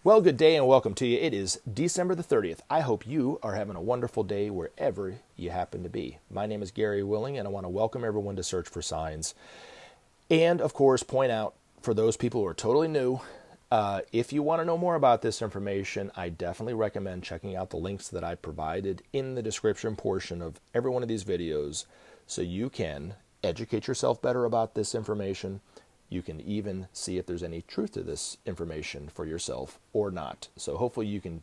Well, good day and welcome to you. It is December the 30th. I hope you are having a wonderful day wherever you happen to be. My name is Gary Willing, and I want to welcome everyone to Search for Signs. And, of course, point out for those people who are totally new, if you want to know more about this information, I definitely recommend checking out the links that I provided in the description portion of every one of these videos so you can educate yourself better about this information. You can even see if there's any truth to this information for yourself or not. So hopefully you can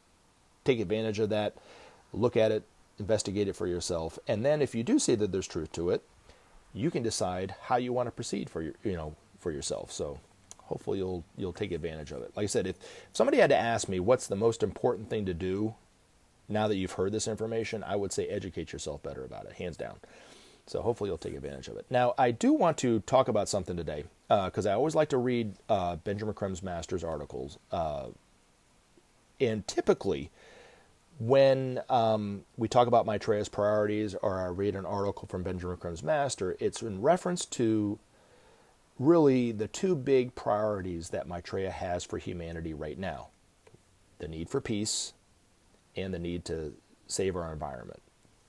take advantage of that, look at it, investigate it for yourself, and then if you do see that there's truth to it, you can decide how you want to proceed for yourself. So hopefully you'll take advantage of it. Like I said, if somebody had to ask me what's the most important thing to do now that you've heard this information, I would say educate yourself better about it, hands down. So hopefully you'll take advantage of it. Now, I do want to talk about something today, because I always like to read Benjamin Creme's Master's articles. And typically, when we talk about Maitreya's priorities, or I read an article from Benjamin Creme's Master, it's in reference to really the two big priorities that Maitreya has for humanity right now. The need for peace and the need to save our environment.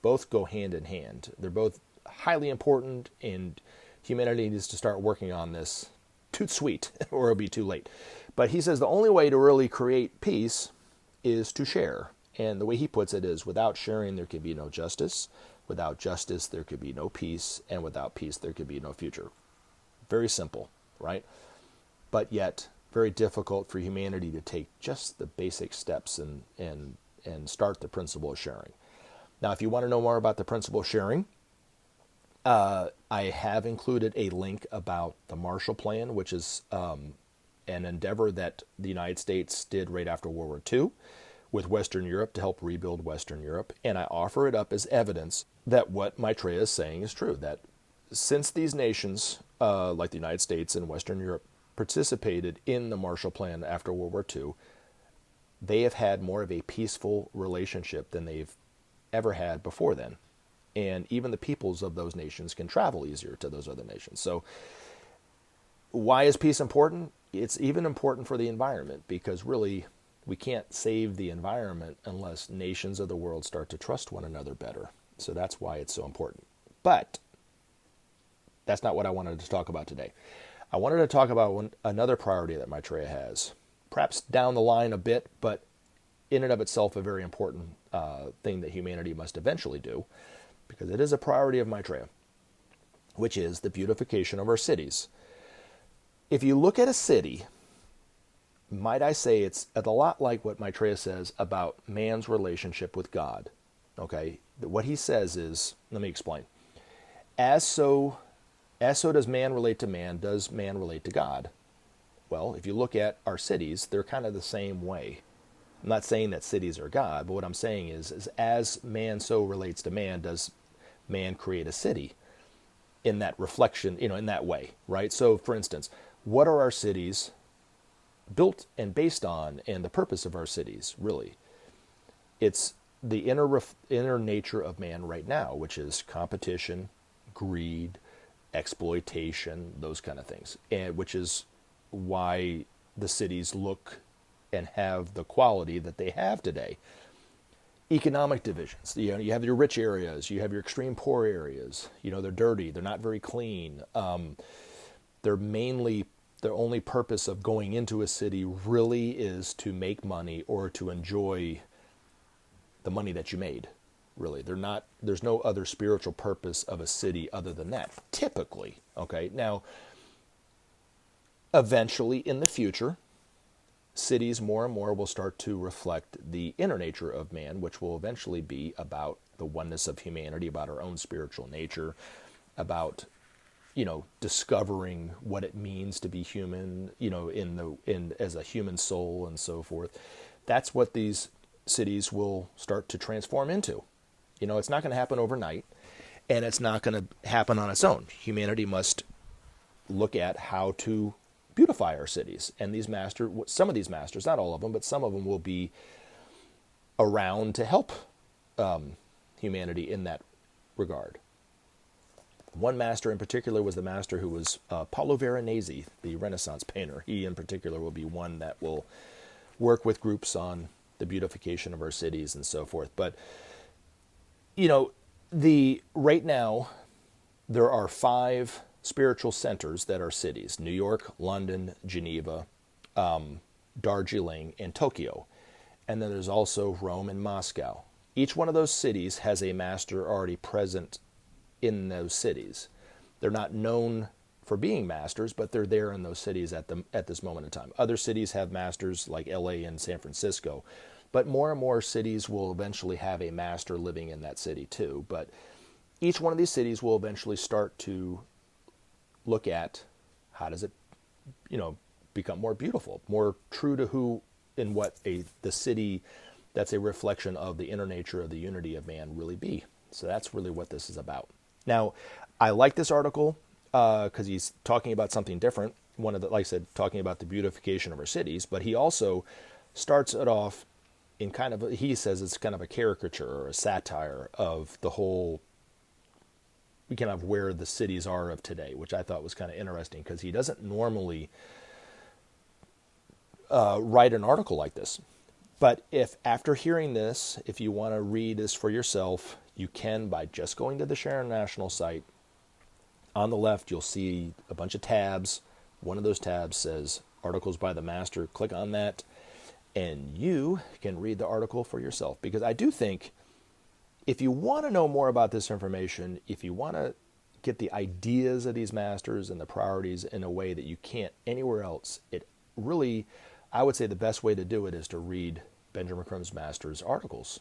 Both go hand in hand. They're both highly important, and humanity needs to start working on this too sweet, or it'll be too late. But he says the only way to really create peace is to share. And the way he puts it is, without sharing, there can be no justice. Without justice, there could be no peace. And without peace, there could be no future. Very simple, right? But yet, very difficult for humanity to take just the basic steps and start the principle of sharing. Now, if you want to know more about the principle of sharing, I have included a link about the Marshall Plan, which is an endeavor that the United States did right after World War II with Western Europe to help rebuild Western Europe. And I offer it up as evidence that what Maitreya is saying is true, that since these nations, like the United States and Western Europe, participated in the Marshall Plan after World War II, they have had more of a peaceful relationship than they've ever had before then. And even the peoples of those nations can travel easier to those other nations. So why is peace important? It's even important for the environment, because really we can't save the environment unless nations of the world start to trust one another better. So that's why it's so important. But that's not what I wanted to talk about today. I wanted to talk about another priority that Maitreya has, perhaps down the line a bit, but in and of itself a very important thing that humanity must eventually do, because it is a priority of Maitreya, which is the beautification of our cities. If you look at a city, might I say it's a lot like what Maitreya says about man's relationship with God. Okay, what he says is, let me explain. As so does man relate to man, does man relate to God? Well, if you look at our cities, they're kind of the same way. I'm not saying that cities are God, but what I'm saying is as man so relates to man, does man create a city in that reflection, in that way, right? So, for instance, what are our cities built and based on, and the purpose of our cities, really? It's the inner nature of man right now, which is competition, greed, exploitation, those kind of things, and which is why the cities look and have the quality that they have today. Economic divisions. You have your rich areas, you have your extreme poor areas. They're dirty, they're not very clean. Their only purpose of going into a city really is to make money or to enjoy the money that you made. Really, there's no other spiritual purpose of a city other than that, typically. Okay, now, eventually in the future, cities more and more will start to reflect the inner nature of man, which will eventually be about the oneness of humanity, about our own spiritual nature, about discovering what it means to be human, as a human soul and so forth. That's what these cities will start to transform into. It's not going to happen overnight, and it's not going to happen on its own. Humanity must look at how to beautify our cities. And some of these masters, not all of them, but some of them will be around to help humanity in that regard. One master in particular was the master who was Paolo Veronese, the Renaissance painter. He in particular will be one that will work with groups on the beautification of our cities and so forth. But, right now, there are 5 spiritual centers that are cities: New York, London, Geneva, Darjeeling, and Tokyo. And then there's also Rome and Moscow. Each one of those cities has a master already present in those cities. They're not known for being masters, but they're there in those cities at this moment in time. Other cities have masters like LA and San Francisco, but more and more cities will eventually have a master living in that city too. But each one of these cities will eventually start to look at how does it, become more beautiful, more true to who and what the city that's a reflection of the inner nature of the unity of man really be. So that's really what this is about. Now, I like this article because he's talking about something different. Like I said, talking about the beautification of our cities, but he also starts it off in he says it's kind of a caricature or a satire of the whole, kind of where the cities are of today, which I thought was kind of interesting because he doesn't normally write an article like this. But if after hearing this, if you want to read this for yourself, you can by just going to the Sharon National site. On the left, you'll see a bunch of tabs. One of those tabs says Articles by the Master. Click on that, and you can read the article for yourself. Because I do think if you want to know more about this information, if you want to get the ideas of these masters and the priorities in a way that you can't anywhere else, it really, I would say the best way to do it is to read Benjamin Crime's Master's articles.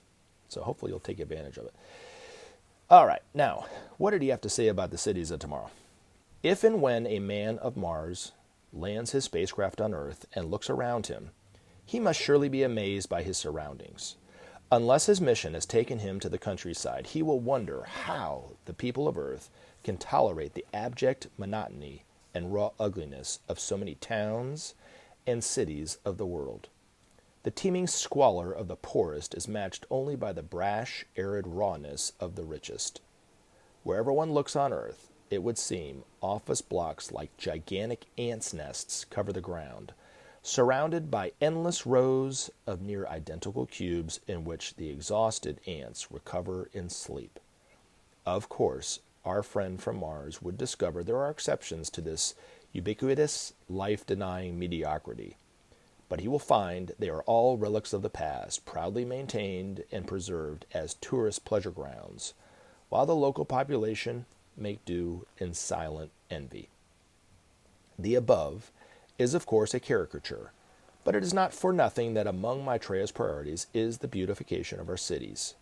So hopefully you'll take advantage of it. All right, now, what did he have to say about the cities of tomorrow? If and when a man of Mars lands his spacecraft on Earth and looks around him, he must surely be amazed by his surroundings. Unless his mission has taken him to the countryside, he will wonder how the people of Earth can tolerate the abject monotony and raw ugliness of so many towns and cities of the world. The teeming squalor of the poorest is matched only by the brash, arid rawness of the richest. Wherever one looks on Earth, it would seem office blocks like gigantic ants' nests cover the ground, surrounded by endless rows of near identical cubes in which the exhausted ants recover in sleep. Of course, our friend from Mars would discover there are exceptions to this ubiquitous, life-denying mediocrity. But he will find they are all relics of the past, proudly maintained and preserved as tourist pleasure grounds, while the local population make do in silent envy. The above is, of course, a caricature, but it is not for nothing that among Maitreya's priorities is the beautification of our cities.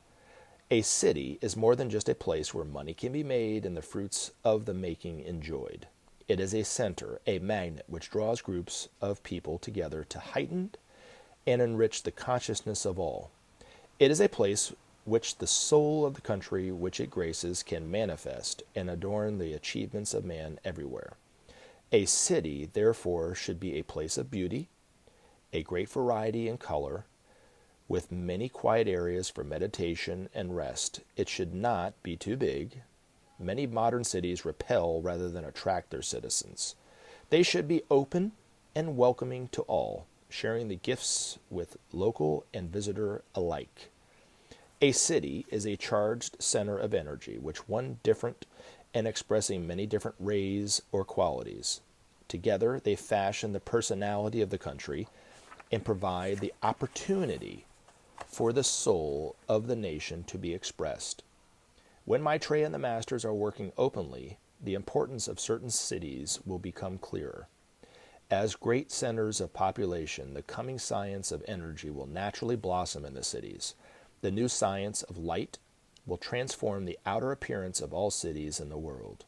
A city is more than just a place where money can be made and the fruits of the making enjoyed. It is a center, a magnet which draws groups of people together to heighten and enrich the consciousness of all. It is a place which the soul of the country which it graces can manifest and adorn the achievements of man everywhere. A city, therefore, should be a place of beauty, a great variety in color, with many quiet areas for meditation and rest. It should not be too big. Many modern cities repel rather than attract their citizens. They should be open and welcoming to all, sharing the gifts with local and visitor alike. A city is a charged center of energy, which one different and expressing many different rays or qualities. Together they fashion the personality of the country and provide the opportunity for the soul of the nation to be expressed. When Maitreya and the Masters are working openly, the importance of certain cities will become clearer. As great centers of population, the coming science of energy will naturally blossom in the cities. The new science of light will transform the outer appearance of all cities in the world.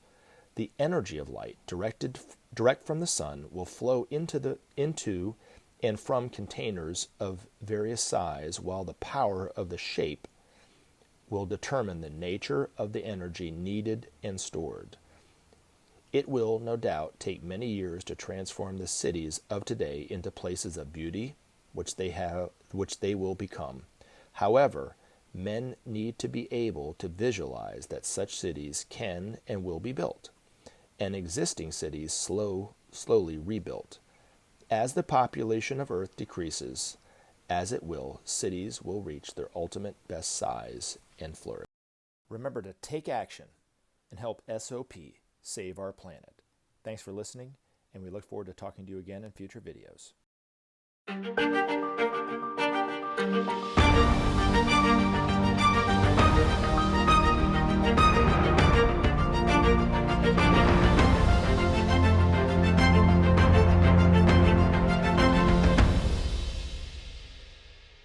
The energy of light, direct from the sun, will flow into and from containers of various size, while the power of the shape will determine the nature of the energy needed and stored. It will, no doubt, take many years to transform the cities of today into places of beauty, which they will become. However, men need to be able to visualize that such cities can and will be built, and existing cities slowly rebuilt. As the population of Earth decreases, As it will, cities will reach their ultimate best size and flourish. Remember to take action and help SOP save our planet. Thanks for listening, and we look forward to talking to you again in future videos.